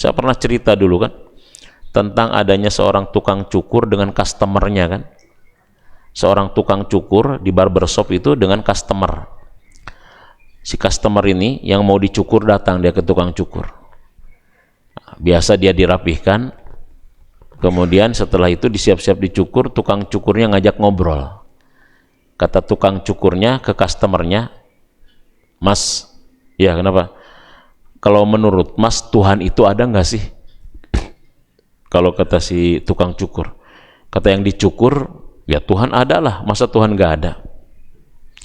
Saya pernah cerita dulu kan tentang adanya seorang tukang cukur dengan customernya kan. Seorang tukang cukur di barbershop itu dengan customer. Si customer ini yang mau dicukur datang dia ke tukang cukur. Biasa dia dirapihkan, kemudian setelah itu disiap-siap dicukur, tukang cukurnya ngajak ngobrol. Kata tukang cukurnya ke customernya, "Mas, ya kenapa? Kalau menurut Mas Tuhan itu ada nggak sih?" Kalau kata si tukang cukur, kata yang dicukur, "Ya Tuhan ada lah, masa Tuhan nggak ada?"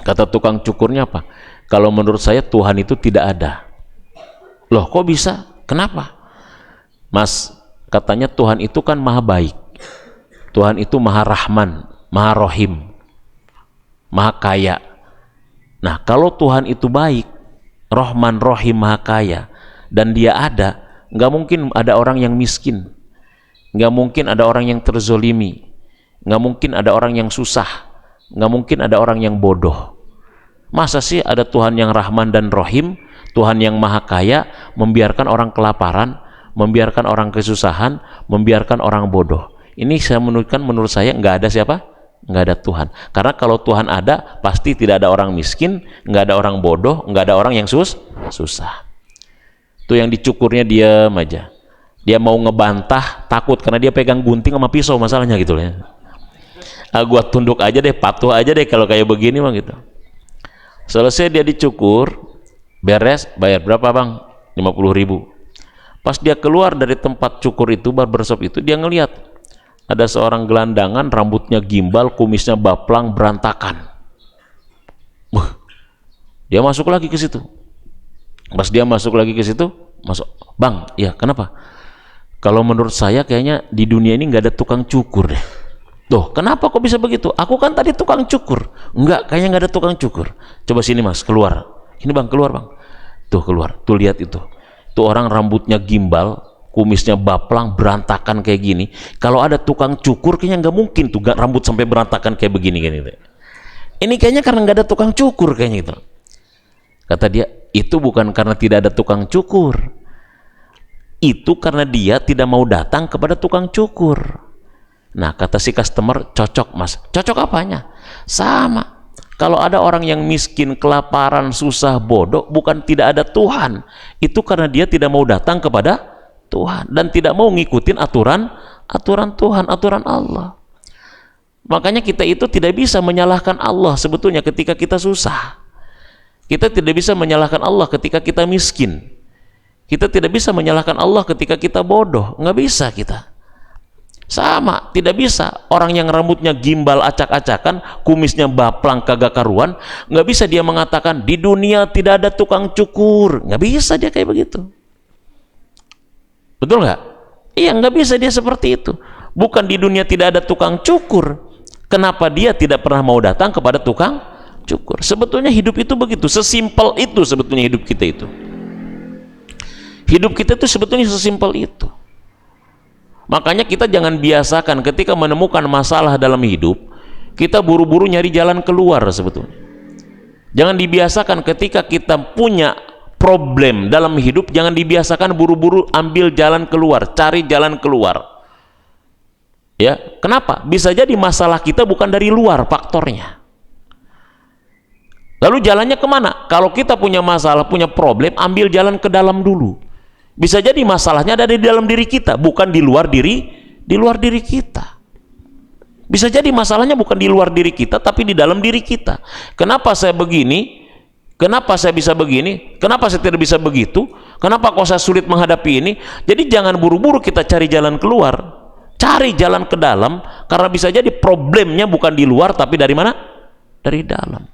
Kata tukang cukurnya apa? "Kalau menurut saya Tuhan itu tidak ada." "Loh kok bisa? Kenapa?" "Mas, katanya Tuhan itu kan maha baik, Tuhan itu maha rahman, maha rohim, maha kaya. Nah kalau Tuhan itu baik, rohman, rohim, maha kaya, dan dia ada, nggak mungkin ada orang yang miskin, nggak mungkin ada orang yang terzolimi, nggak mungkin ada orang yang susah, nggak mungkin ada orang yang bodoh. Masa sih ada Tuhan yang rahman dan rohim, Tuhan yang maha kaya, membiarkan orang kelaparan, membiarkan orang kesusahan, membiarkan orang bodoh? Ini saya menunjukkan, menurut saya nggak ada siapa? Nggak ada Tuhan. Karena kalau Tuhan ada, pasti tidak ada orang miskin, nggak ada orang bodoh, nggak ada orang yang susah." Itu yang dicukurnya diam aja. Dia mau ngebantah, takut karena dia pegang gunting sama pisau masalahnya gitu ya. Gua tunduk aja deh, patuh aja deh kalau kayak begini mah gitu. Selesai dia dicukur, beres, bayar berapa bang? 50.000. Pas dia keluar dari tempat cukur itu, barbershop itu, dia ngelihat ada seorang gelandangan, rambutnya gimbal, kumisnya baplang, berantakan. Dia masuk lagi ke situ. Pas dia masuk lagi ke situ, masuk, "Bang, ya kenapa? Kalau menurut saya kayaknya di dunia ini nggak ada tukang cukur deh." "Loh, kenapa kok bisa begitu? Aku kan tadi tukang cukur." "Enggak, kayaknya nggak ada tukang cukur." "Coba sini mas, keluar." "Ini bang, keluar bang." Tuh keluar, tuh lihat itu. Tuh orang rambutnya gimbal, kumisnya baplang, berantakan kayak gini. Kalau ada tukang cukur kayaknya nggak mungkin tuh rambut sampai berantakan kayak begini kan itu. Ini kayaknya karena nggak ada tukang cukur kayaknya itu. Kata dia, itu bukan karena tidak ada tukang cukur. Itu karena dia tidak mau datang kepada tukang cukur. Nah, kata si customer, "Cocok mas." "Cocok apanya?" "Sama. Kalau ada orang yang miskin, kelaparan, susah, bodoh, bukan tidak ada Tuhan. Itu karena dia tidak mau datang kepada Tuhan dan tidak mau ngikutin aturan Tuhan, aturan Allah." Makanya kita itu tidak bisa menyalahkan Allah sebetulnya ketika kita susah. Kita tidak bisa menyalahkan Allah ketika kita miskin. Kita tidak bisa menyalahkan Allah ketika kita bodoh. Nggak bisa kita. Sama, tidak bisa orang yang rambutnya gimbal acak-acakan, kumisnya baplang kagak karuan, nggak bisa dia mengatakan di dunia tidak ada tukang cukur. Nggak bisa dia kayak begitu. Betul nggak? Iya, nggak bisa dia seperti itu. Bukan di dunia tidak ada tukang cukur, kenapa dia tidak pernah mau datang kepada tukang cukur? Sebetulnya hidup itu begitu, sesimpel itu sebetulnya hidup kita itu. Hidup kita itu sebetulnya sesimpel itu. Makanya kita jangan biasakan ketika menemukan masalah dalam hidup, kita buru-buru nyari jalan keluar sebetulnya. Jangan dibiasakan ketika kita punya problem dalam hidup, jangan dibiasakan buru-buru ambil jalan keluar, cari jalan keluar. Ya, kenapa? Bisa jadi masalah kita bukan dari luar faktornya. Lalu jalannya kemana? Kalau kita punya masalah, punya problem, ambil jalan ke dalam dulu. Bisa jadi masalahnya ada di dalam diri kita, bukan di luar diri kita. Bisa jadi masalahnya bukan di luar diri kita, tapi di dalam diri kita. Kenapa saya begini? Kenapa saya bisa begini? Kenapa saya tidak bisa begitu? Kenapa kok saya sulit menghadapi ini? Jadi jangan buru-buru kita cari jalan keluar. Cari jalan ke dalam, karena bisa jadi problemnya bukan di luar, tapi dari mana? Dari dalam.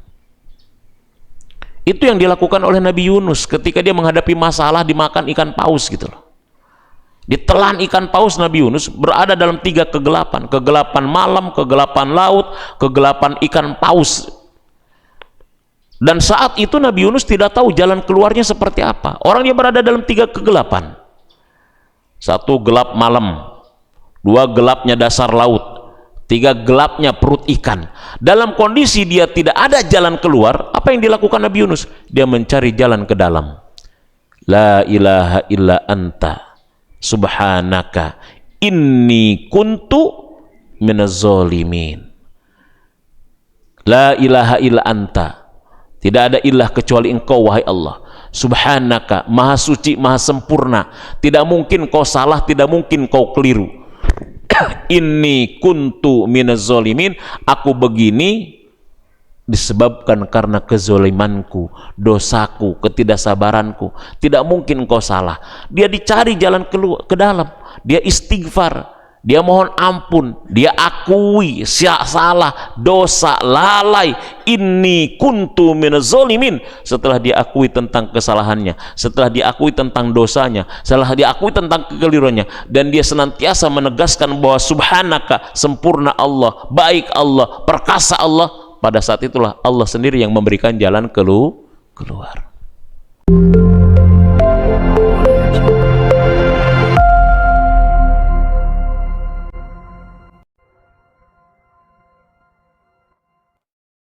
Itu yang dilakukan oleh Nabi Yunus ketika dia menghadapi masalah dimakan ikan paus gitu loh. Ditelan ikan paus, Nabi Yunus berada dalam 3 kegelapan. Kegelapan malam, kegelapan laut, kegelapan ikan paus. Dan saat itu Nabi Yunus tidak tahu jalan keluarnya seperti apa. Orang dia berada dalam 3 kegelapan. 1 gelap malam, 2 gelapnya dasar laut, 3 gelapnya perut ikan. Dalam kondisi dia tidak ada jalan keluar, apa yang dilakukan Nabi Yunus? Dia mencari jalan ke dalam. La ilaha illa anta, subhanaka inni kuntu minaz zalimin. La ilaha illa anta, tidak ada ilah kecuali engkau wahai Allah. Subhanaka, maha suci, maha sempurna, tidak mungkin kau salah, tidak mungkin kau keliru. Inni kuntu minaz zalimin, aku begini disebabkan karena kezolimanku, dosaku, ketidaksabaranku. Tidak mungkin kau salah. Dia dicari jalan keluar ke dalam, dia istighfar, dia mohon ampun, dia akui salah, dosa, lalai. Inni kuntu minaz zalimin. Setelah dia akui tentang kesalahannya, setelah dia akui tentang dosanya, setelah dia akui tentang kekeliruannya, dan dia senantiasa menegaskan bahwa subhanaka, sempurna Allah, baik Allah, perkasa Allah, pada saat itulah Allah sendiri yang memberikan jalan keluar.